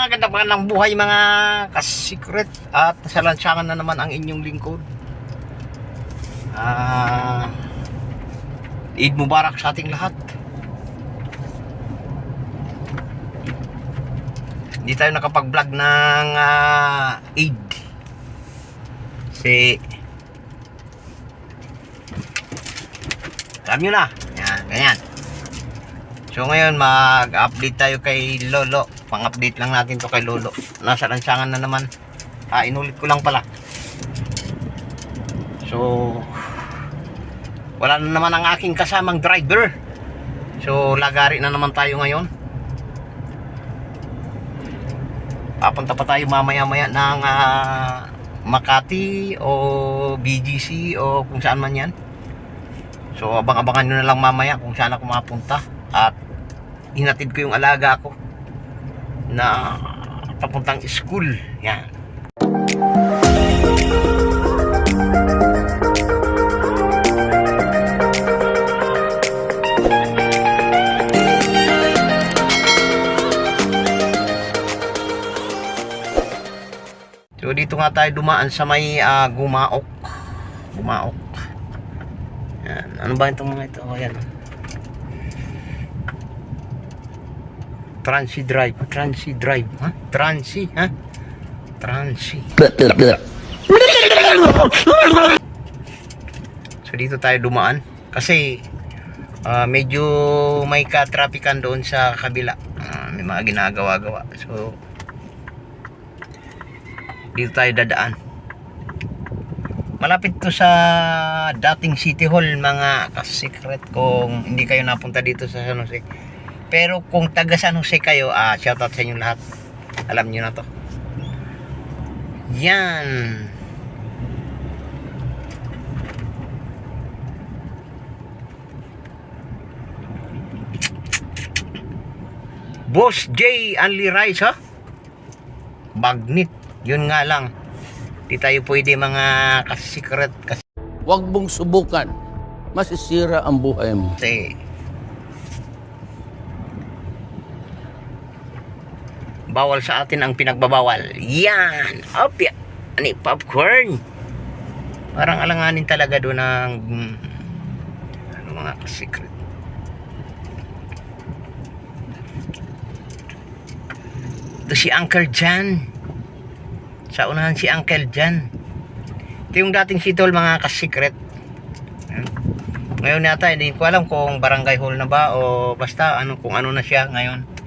Magandang buhay mga ka-secret. At sa lansangan na naman ang inyong lingkod. Eid Mubarak sa ating lahat. Hindi tayo nakapag-vlog ng Eid kasi alam nyo na, yan, ganyan. So ngayon mag-update tayo kay Lolo. Pang-update lang natin to kay Lolo. Nasa lansangan na naman. Inulit ko lang pala. So wala na naman ang aking kasamang driver. So lagari na naman tayo ngayon. Papunta pa tayo mamaya-maya ng Makati o BGC o kung saan man yan. So abang-abangan nyo na lang mamaya kung saan ako mapunta. At hinatid ko yung alaga ko na papuntang school. Yan. So dito nga tayo dumaan sa may Gumaok. Gumaok. Yan. Ano ba itong mga ito? Ayan. Transi Drive. Transi Drive. Ha? Transi. Ha? Transi. So dito tayo dumaan. Kasi medyo may ka-traffican doon sa kabila. May mga ginagawa-gawa. So dito tayo dadaan. Malapit to sa dating City Hall mga ka-secret kung hindi kayo napunta dito sa San Jose. Pero kung taga San Jose kayo, shoutout sa inyo lahat. Alam nyo na to. Yan. Boss J Only Rice, ha? Bagnet. Yun nga lang. Di tayo pwede mga ka-secret. Huwag mong subukan. Masisira ang buhay mo. Kasi bawal sa atin ang pinagbabawal. Yan. Opya. Ani popcorn. Parang alanganin talaga doon ng ano mga secret. Ito si Uncle Jan. Sa unahan si Uncle Jan. Ito yung dating City Hall mga ka-secret. Ngayon yata hindi ko alam kung barangay hall na ba o basta ano kung ano na siya ngayon.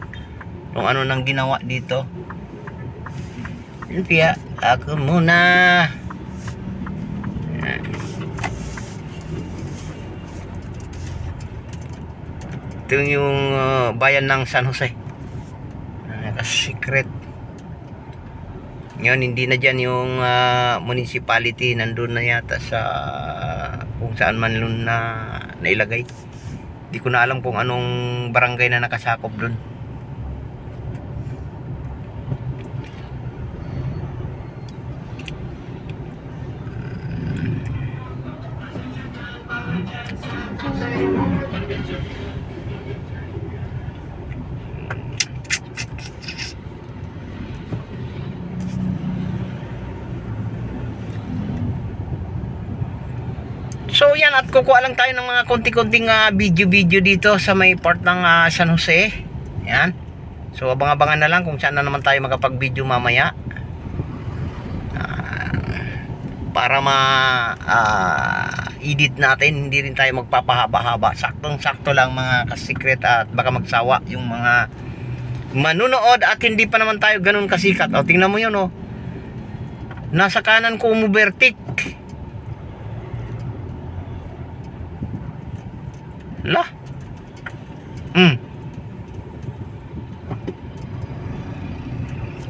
Kung ano nang ginawa dito. Lumpia, ako muna. Ito yung bayan ng San Jose. Secret. Ngayon hindi na dyan yung municipality. Nandun na yata sa kung saan man nun na nailagay. Hindi ko na alam kung anong barangay na nakasakop dun. So yan, at kukuha lang tayo ng mga konti-konting video-video dito sa may part ng San Jose. Yan. So abang-abangan na lang kung saan na naman tayo makapag-video mamaya. Para edit natin, hindi rin tayo magpapahaba-haba. Saktong-sakto lang mga ka-secret at baka magsawa yung mga manunood at hindi pa naman tayo ganun kasikat. O tingnan mo yun o. Nasa kanan ko umubertik. Lah.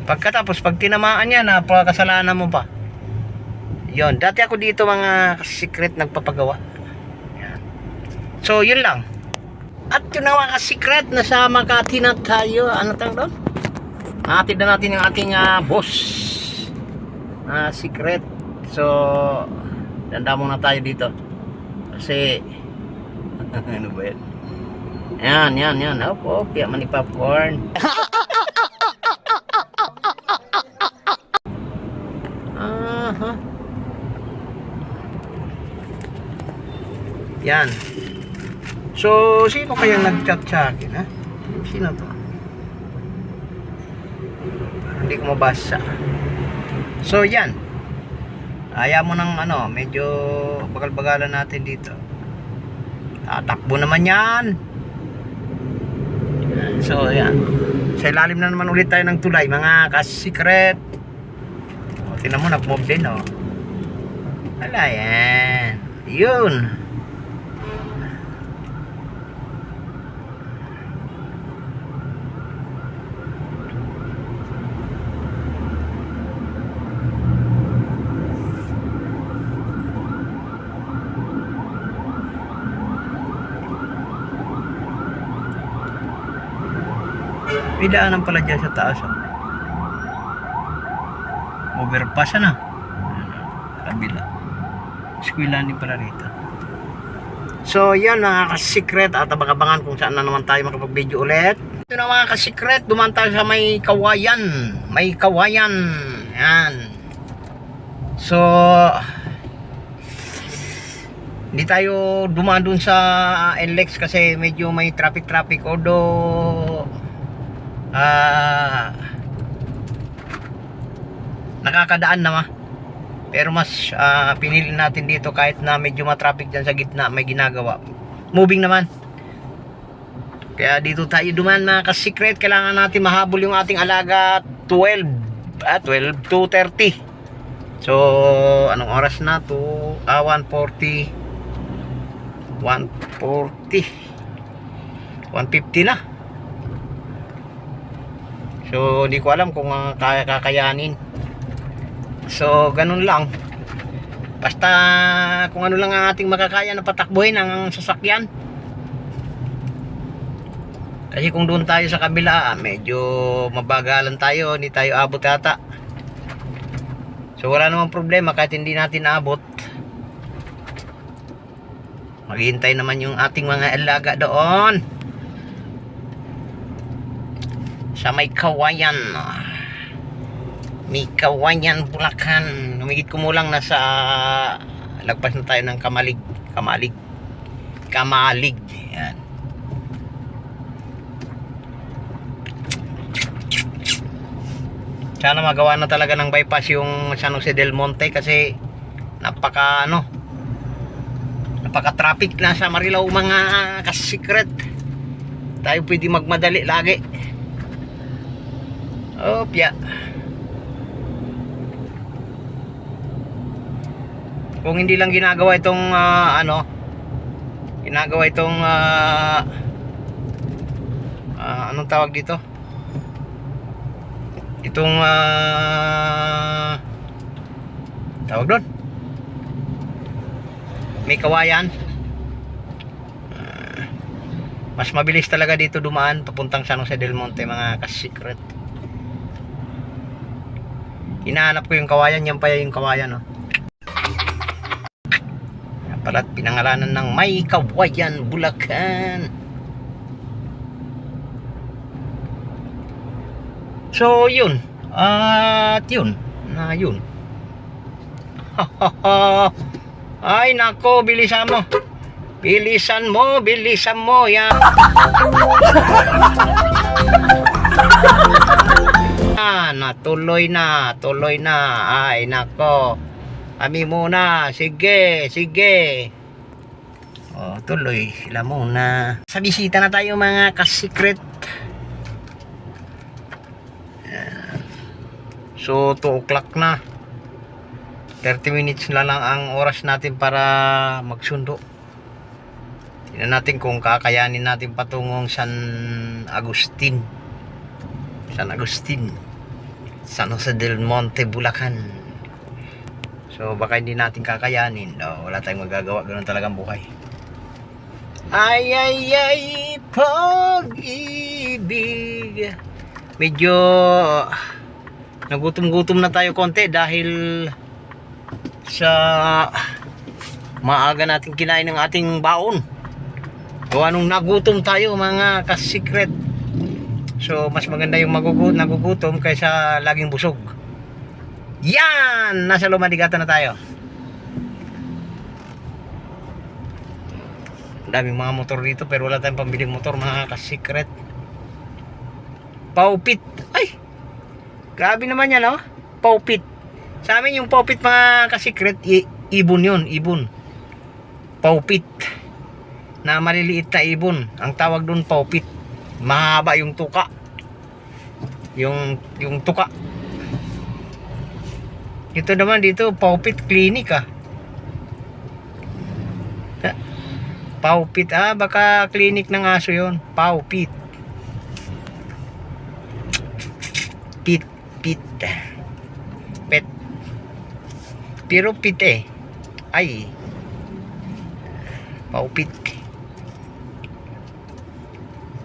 Pagkatapos pag tinamaan niya na kasalanan mo pa. Yon, dati ako dito mga secret nagpapagawa. Yan. So yun lang. At yun na mga secret, nasa Makati na tayo. Ano tawag doon? Hatid na natin yung ating boss. Secret. So danda muna tayo dito. Kasi ano ba yan? Yan. Opo, piya man ni popcorn. Yan. So, sino kaya nag-chat sa akin, ha? Sino to? Hindi ko mabasa. So, yan. Ayaw mo ng medyo bagal-bagalan natin dito. Tatakbo naman yan. So, yan. Sa ilalim na naman ulit tayo ng tulay, mga ka-secret. O, tingnan mo, nag-move din, o. Wala yan. Yun. May daanan pala dyan sa taas, oh. Overpass na. Kabila. Eskwelahan din pala rito. So, yan mga ka-secret. At abang-abangan kung saan na naman tayo makapag-video ulit. Ito na mga ka-secret. Dumaan tayo sa may kawayan. May kawayan. Yan. So, hindi tayo dumaan dun sa NLEX kasi medyo may traffic. Although, nakakadaan naman. Pero mas pinili natin dito kahit na medyo matraffic dyan sa gitna, may ginagawa. Moving naman. Kaya dito tayo duman mga ka-secret. Kailangan natin mahabol yung ating alaga 12 to 30. So, anong oras na to? 1:40. 150 na. So, hindi ko alam kung kakayanin. So, ganun lang. Basta kung ano lang ang ating makakaya na patakbuhin ang sasakyan. Kasi kung doon tayo sa kabila, medyo mabagalan tayo, hindi tayo abot yata. So, wala namang problema kahit hindi natin naabot. Maghihintay naman yung ating mga alaga doon. Sa may kawayan. May kawayan, Bulacan. Humigit kumulang nasa lagpas na tayo ng Kamalig. Yan. Sana magawa na talaga ng bypass yung San Jose del Monte kasi napaka traffic na sa Marilao mga ka-secret. Tayo pwede magmadali lagi. Opya. Kung hindi lang ginagawa itong anong tawag dito? Itong tawag doon? May kawayan. Mas mabilis talaga dito dumaan papuntang San Jose del Monte mga ka-secret. Hinahanap ko yung kawayan, yan pa yung kawayan, oh. Yan pala pinangalanan ng May Kawayan, Bulacan. So, yun. At yun. Yun. Ay, nako, bilisan mo. Bilisan mo, yan. Tuloy na. Ay, nako. Kami muna. Sige. Oh, tuloy sila muna. Sa bisita na tayo mga ka-secret. So, 2 o'clock na. 30 minutes na lang ang oras natin para magsundo. Tingnan natin kung kakayanin natin patungong San Agustin. San Jose del Monte, Bulacan. So, baka hindi natin kakayanin. Wala tayong magagawa. Ganun talagang buhay. Ay, pag-ibig. Medyo nagutom-gutom na tayo konti dahil sa maaga natin kinain ng ating baon. Gawa nung nagutom tayo mga ka-secret. So mas maganda yung nagugutom kaysa laging busog. Yan! Nasa Lumadigatan na tayo. Daming mga motor dito pero wala tayong pambiling motor, mga ka-secret. Paupit. Ay! Grabe naman yan, oh. Paupit. Sa amin yung paupit, mga ka-secret, ibon yun, ibon. Paupit. Na maliliit na ibon. Ang tawag doon paupit. Mahaba yung tuka. Yung tuka. Ito naman dito, paupit clinic ah. Paupit baka clinic ng aso yon. Paupit. Pit. Pet. Pero pit ay. Paupit.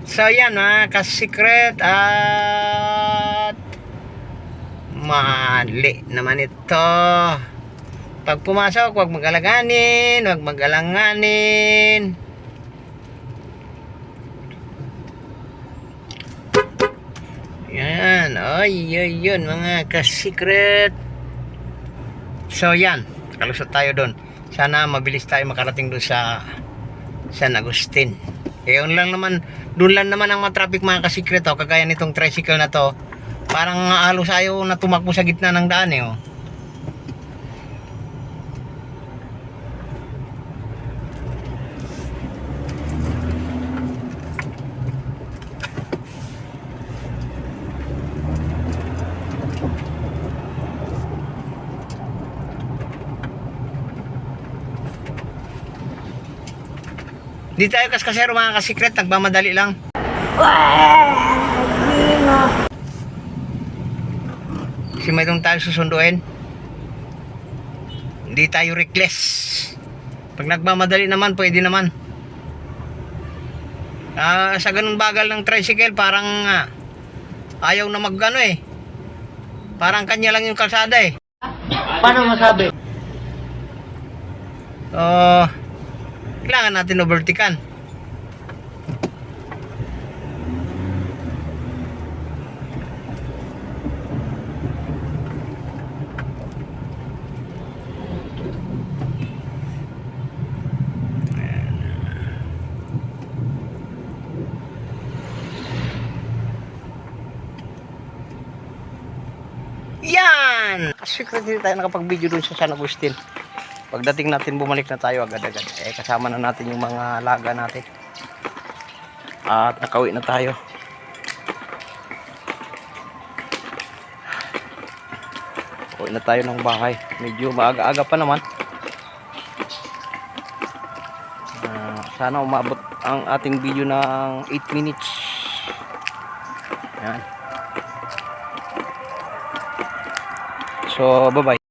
So yan, ka-secret, at mali naman ito. Pag pumasok, huwag mag-alanganin, huwag mag-alanganin. Yan, yun mga ka-secret. So yan, kalusot tayo doon. Sana mabilis tayo makarating doon sa San Agustin. Yun lang naman, doon lang naman ang mga traffic, mga ka-secret, kagaya nitong tricycle na to. Parang halos ayaw na tumakbo sa gitna ng daan oh. Di tayo kaskasero, mga ka-secret, nagmamadali lang. Kasi may itong tayo susunduin. Hindi tayo reckless. Pag nagmamadali naman, pwede naman. Sa ganun bagal ng tricycle, parang ayaw na magano Parang kanya lang yung kalsada Paano masabi? Kailangan natin overtaken. Yan! Secret din tayo nakapag-video dun sa San Agustin. Pagdating natin, bumalik na tayo agad-agad. Kasama na natin yung mga laga natin. At nakauwi na tayo. Uwi na tayo ng bahay. Medyo maaga-aga pa naman. Sana umabot ang ating video ng 8 minutes. Yan. So, bye-bye.